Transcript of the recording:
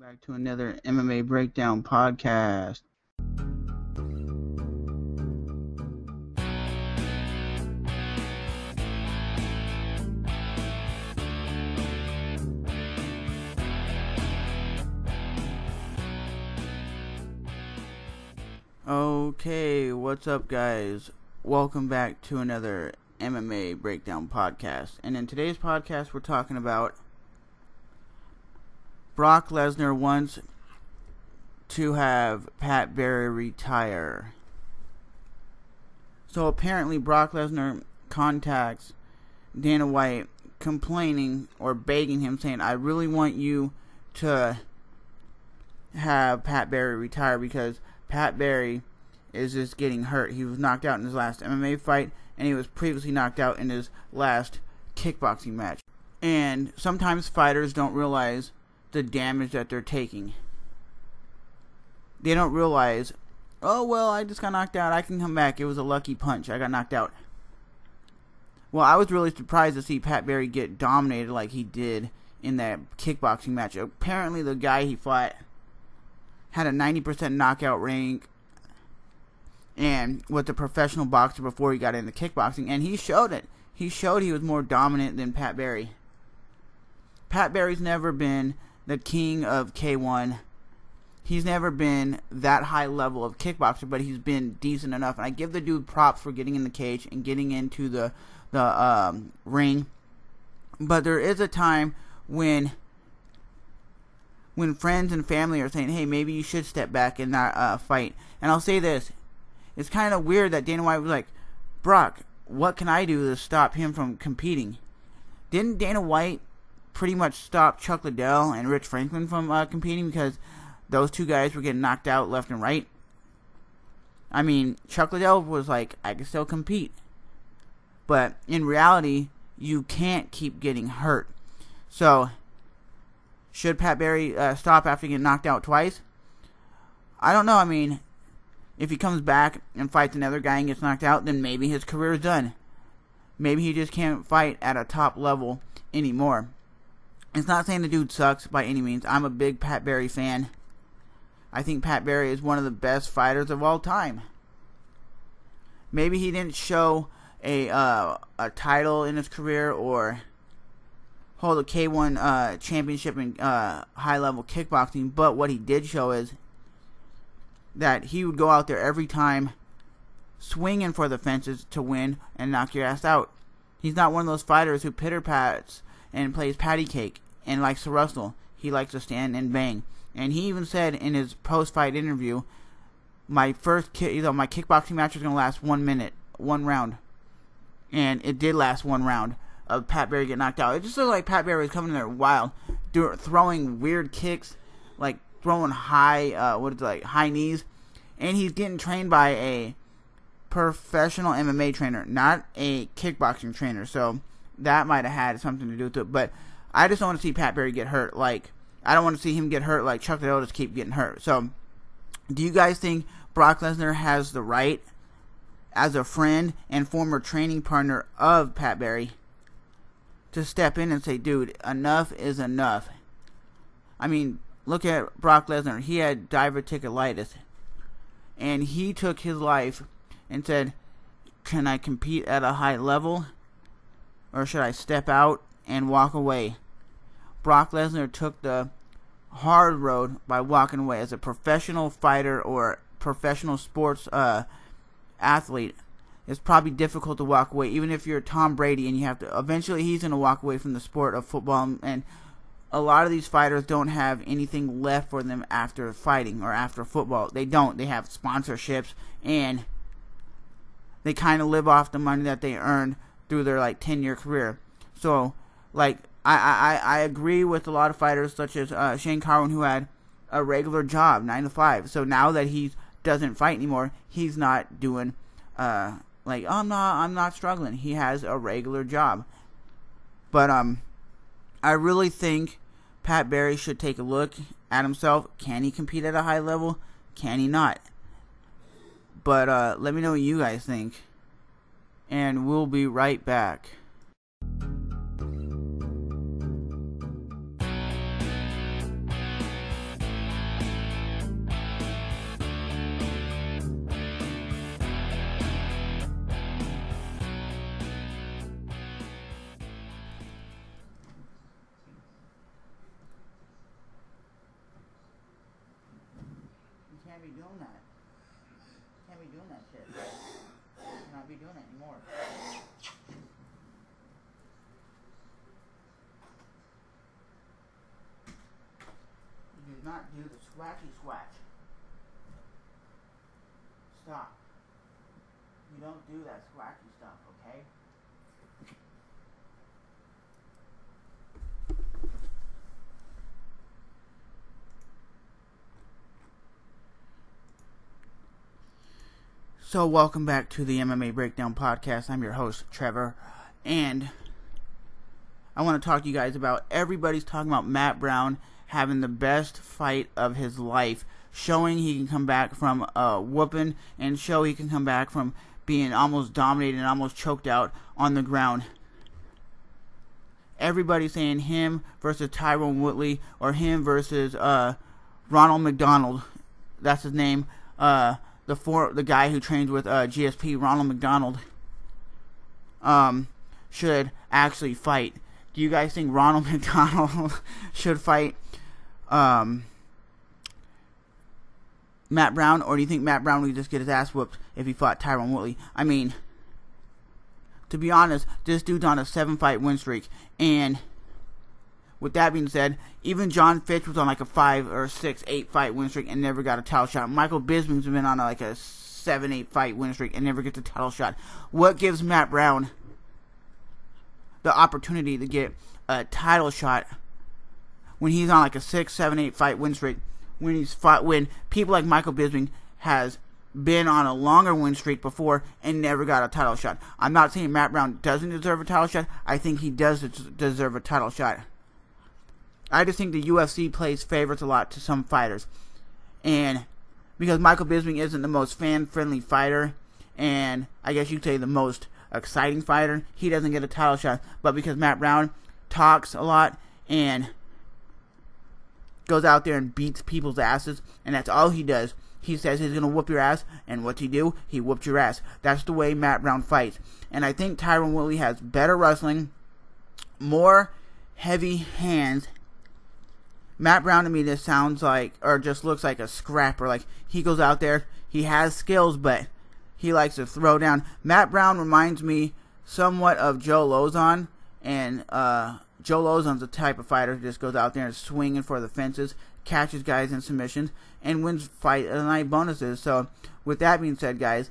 Back to another MMA Breakdown podcast. Okay, what's up, guys? Welcome back to another MMA Breakdown podcast. And in today's podcast, we're talking about Brock Lesnar wants to have Pat Barry retire. So apparently Brock Lesnar contacts Dana White complaining or begging him, saying, I really want you to have Pat Barry retire because Pat Barry is just getting hurt. He was knocked out in his last MMA fight, and he was previously knocked out in his last kickboxing match. And sometimes fighters don't realize the damage that they're taking. They don't realize, oh, well, I just got knocked out. I can come back. It was a lucky punch. I got knocked out. Well, I was really surprised to see Pat Barry get dominated like he did in that kickboxing match. Apparently, the guy he fought had a 90% knockout rank and was a professional boxer before he got into kickboxing, and he showed it. He showed he was more dominant than Pat Barry. Pat Barry's never been the king of K1. He's never been that high level of kickboxer, but he's been decent enough. And I give the dude props for getting in the cage and getting into the ring. But there is a time when friends and family are saying, hey, maybe you should step back and not fight. And I'll say this. It's kind of weird that Dana White was like, Brock, what can I do to stop him from competing? Didn't Dana White pretty much stop Chuck Liddell and Rich Franklin from competing because those two guys were getting knocked out left and right? I mean, Chuck Liddell was like, I can still compete. But in reality, you can't keep getting hurt. So, should Pat Barry stop after getting knocked out twice? I don't know. I mean, if he comes back and fights another guy and gets knocked out, then maybe his career is done. Maybe he just can't fight at a top level anymore. It's not saying the dude sucks by any means. I'm a big Pat Barry fan. I think Pat Barry is one of the best fighters of all time. Maybe he didn't show a title in his career or hold a K1 championship in high-level kickboxing, but what he did show is that he would go out there every time swinging for the fences to win and knock your ass out. He's not one of those fighters who pitter-pats and plays patty cake and likes to wrestle. He likes to stand and bang. And he even said in his post-fight interview, my kickboxing match was going to last 1 minute, one round. And it did last one round of Pat Barry getting knocked out. It just looked like Pat Barry was coming in there wild, throwing weird kicks, like throwing high knees. And he's getting trained by a professional MMA trainer, not a kickboxing trainer. So that might have had something to do with it. But I just don't want to see Pat Barry get hurt. I don't want to see him get hurt like Chuck Liddell just keep getting hurt. So, do you guys think Brock Lesnar has the right, as a friend and former training partner of Pat Barry, to step in and say, dude, enough is enough? I mean, look at Brock Lesnar. He had diverticulitis. And he took his life and said, can I compete at a high level? Or should I step out and walk away? Brock Lesnar took the hard road by walking away. As a professional fighter or professional sports athlete, it's probably difficult to walk away. Even if you're Tom Brady and you have to, eventually he's going to walk away from the sport of football. And a lot of these fighters don't have anything left for them after fighting or after football. They don't. They have sponsorships and they kind of live off the money that they earned through their 10-year career. So I agree with a lot of fighters such as Shane Carwin, who had a regular job, 9 to 5. So now that he doesn't fight anymore, he's not doing I'm not struggling. He has a regular job. But I really think Pat Barry should take a look at himself. Can he compete at a high level? Can he not? But let me know what you guys think. And we'll be right back. Can't be doing that. Can't be doing that shit. Cannot be doing that anymore. You do not do the scratchy scratch. Stop. You don't do that scratchy stuff, okay? So welcome back to the MMA Breakdown Podcast. I'm your host, Trevor, and I want to talk to you guys about everybody's talking about Matt Brown having the best fight of his life, showing he can come back from a whooping and show he can come back from being almost dominated and almost choked out on the ground. Everybody's saying him versus Tyron Woodley or him versus Ronald McDonald. That's his name. The guy who trains with GSP, Ronald McDonald, should actually fight. Do you guys think Ronald McDonald should fight Matt Brown, or do you think Matt Brown would just get his ass whooped if he fought Tyron Woodley? I mean, to be honest, this dude's on a 7-fight win streak, and with that being said, even John Fitch was on like a 5 or 6, 8-fight win streak and never got a title shot. Michael Bisping's been on like a 7, 8-fight win streak and never gets a title shot. What gives Matt Brown the opportunity to get a title shot when he's on like a 6, 7, 8-fight win streak? When people like Michael Bisping has been on a longer win streak before and never got a title shot. I'm not saying Matt Brown doesn't deserve a title shot. I think he does deserve a title shot. I just think the UFC plays favorites a lot to some fighters. And because Michael Bisping isn't the most fan-friendly fighter, and I guess you'd say the most exciting fighter, he doesn't get a title shot. But because Matt Brown talks a lot and goes out there and beats people's asses, and that's all he does. He says he's going to whoop your ass, and what's he do? He whooped your ass. That's the way Matt Brown fights. And I think Tyron Woodley has better wrestling, more heavy hands. Matt Brown to me just sounds like, or just looks like a scrapper. Like, he goes out there, he has skills, but he likes to throw down. Matt Brown reminds me somewhat of Joe Lozon, and Joe Lozon's the type of fighter who just goes out there and swinging for the fences, catches guys in submissions, and wins fight of the night bonuses. So, with that being said, guys,